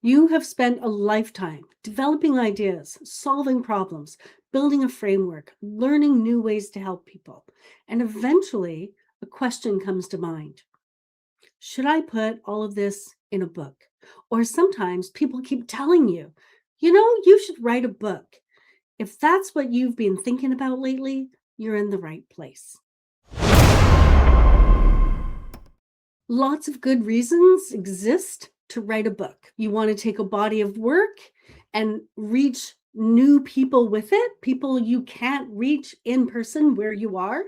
You have spent a lifetime developing ideas, solving problems, building a framework, learning new ways to help people. And eventually, a question comes to mind. Should I put all of this in a book? Or sometimes people keep telling you, you should write a book. If that's what you've been thinking about lately, you're in the right place. Lots of good reasons exist to write a book. You want to take a body of work and reach new people with it, people you can't reach in person where you are.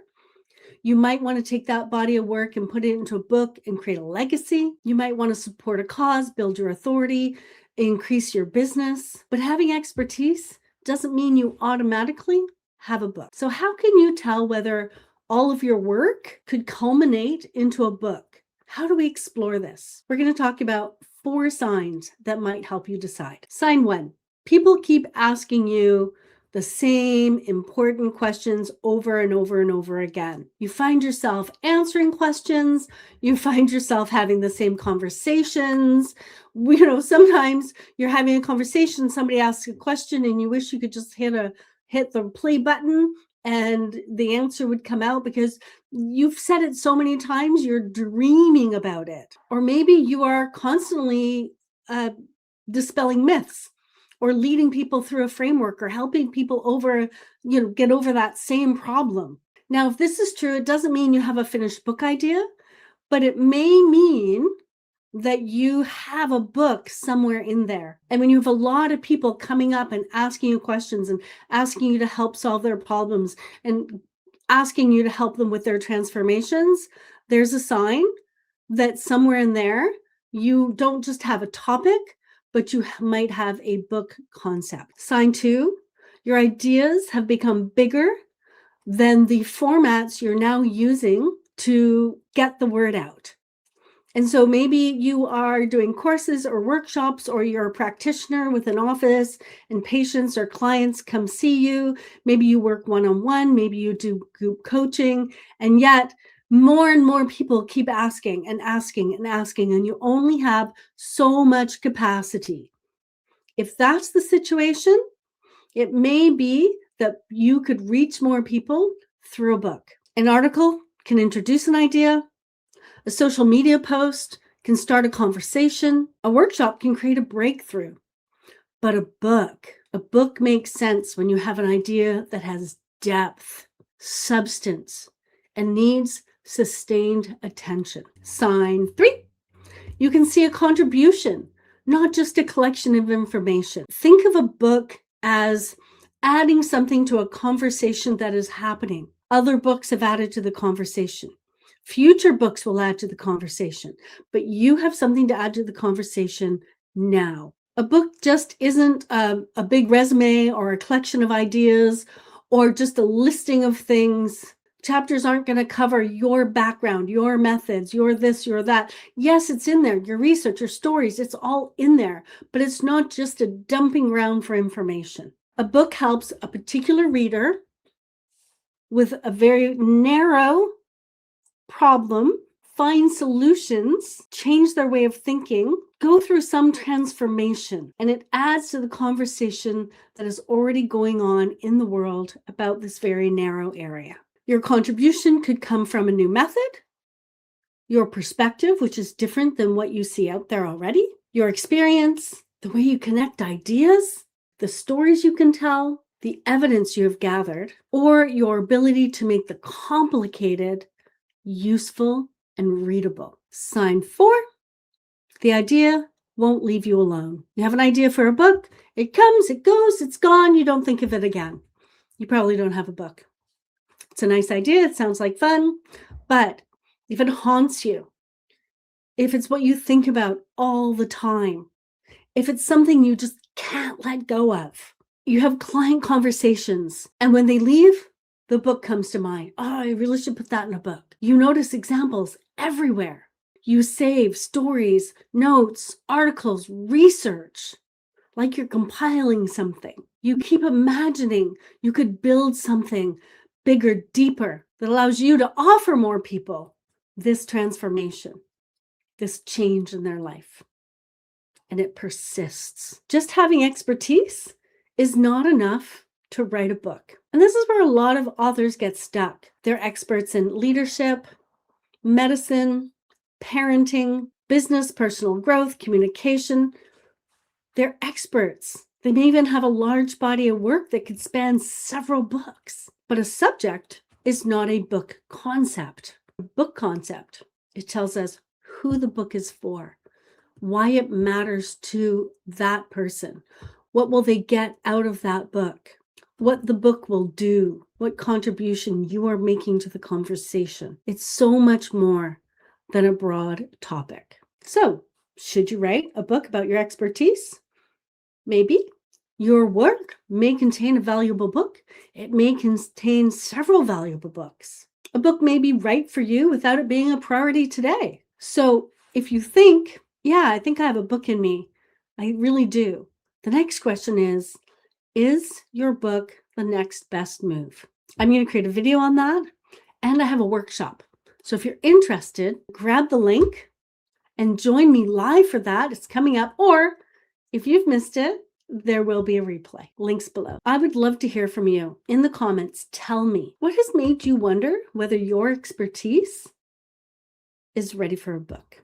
You might want to take that body of work and put it into a book and create a legacy. You might want to support a cause, build your authority, increase your business. But having expertise doesn't mean you automatically have a book. So, how can you tell whether all of your work could culminate into a book? How do we explore this? We're going to talk about 4 signs that might help you decide. Sign 1: people keep asking you the same important questions over and over and over again. You find yourself answering questions, you find yourself having the same conversations. Sometimes you're having a conversation, somebody asks a question, and you wish you could just hit the play button and the answer would come out because you've said it so many times, you're dreaming about it. Or maybe you are constantly dispelling myths, or leading people through a framework, or helping people get over that same problem. Now, if this is true, it doesn't mean you have a finished book idea, but it may mean that you have a book somewhere in there. And when you have a lot of people coming up and asking you questions and asking you to help solve their problems and asking you to help them with their transformations, there's a sign that somewhere in there, you don't just have a topic, but you might have a book concept. Sign 2, your ideas have become bigger than the formats you're now using to get the word out. And so maybe you are doing courses or workshops, or you're a practitioner with an office and patients or clients come see you. Maybe you work one-on-one, maybe you do group coaching, and yet more and more people keep asking and asking and asking, and you only have so much capacity. If that's the situation, it may be that you could reach more people through a book. An article can introduce an idea. A social media post can start a conversation. A workshop can create a breakthrough. But a book makes sense when you have an idea that has depth, substance, and needs sustained attention. Sign 3, you can see a contribution, not just a collection of information. Think of a book as adding something to a conversation that is happening. Other books have added to the conversation. Future books will add to the conversation, but you have something to add to the conversation now. A book just isn't a big resume or a collection of ideas or just a listing of things. Chapters aren't going to cover your background, your methods, your this, your that. Yes, it's in there. Your research, your stories, it's all in there, but it's not just a dumping ground for information. A book helps a particular reader with a very narrow problem find solutions, change their way of thinking, go through some transformation, and it adds to the conversation that is already going on in the world about this very narrow area. Your contribution could come from a new method, your perspective, which is different than what you see out there already, your experience, the way you connect ideas, the stories you can tell, the evidence you have gathered, or your ability to make the complicated useful and readable. Sign 4, the idea won't leave you alone. You have an idea for a book, it comes, it goes, it's gone, you don't think of it again. You probably don't have a book. It's a nice idea, it sounds like fun, but if it haunts you, if it's what you think about all the time, if it's something you just can't let go of, you have client conversations, and when they leave, the book comes to mind. Oh, I really should put that in a book. You notice examples everywhere. You save stories, notes, articles, research, like you're compiling something. You keep imagining you could build something bigger, deeper, that allows you to offer more people this transformation, this change in their life. and it persists. Just having expertise is not enough to write a book. And this is where a lot of authors get stuck. They're experts in leadership, medicine, parenting, business, personal growth, communication. They're experts. They may even have a large body of work that could span several books. But a subject is not a book concept. A book concept, it tells us who the book is for, why it matters to that person, what will they get out of that book, what the book will do, what contribution you are making to the conversation. It's so much more than a broad topic. So, should you write a book about your expertise? Maybe. Your work may contain a valuable book. It may contain several valuable books. A book may be right for you without it being a priority today. So if you think, yeah, I think I have a book in me, I really do. The next question is your book the next best move? I'm going to create a video on that, and I have a workshop. So if you're interested, grab the link and join me live for that. It's coming up. Or if you've missed it, there will be a replay. Links below. I would love to hear from you. In the comments, tell me, what has made you wonder whether your expertise is ready for a book?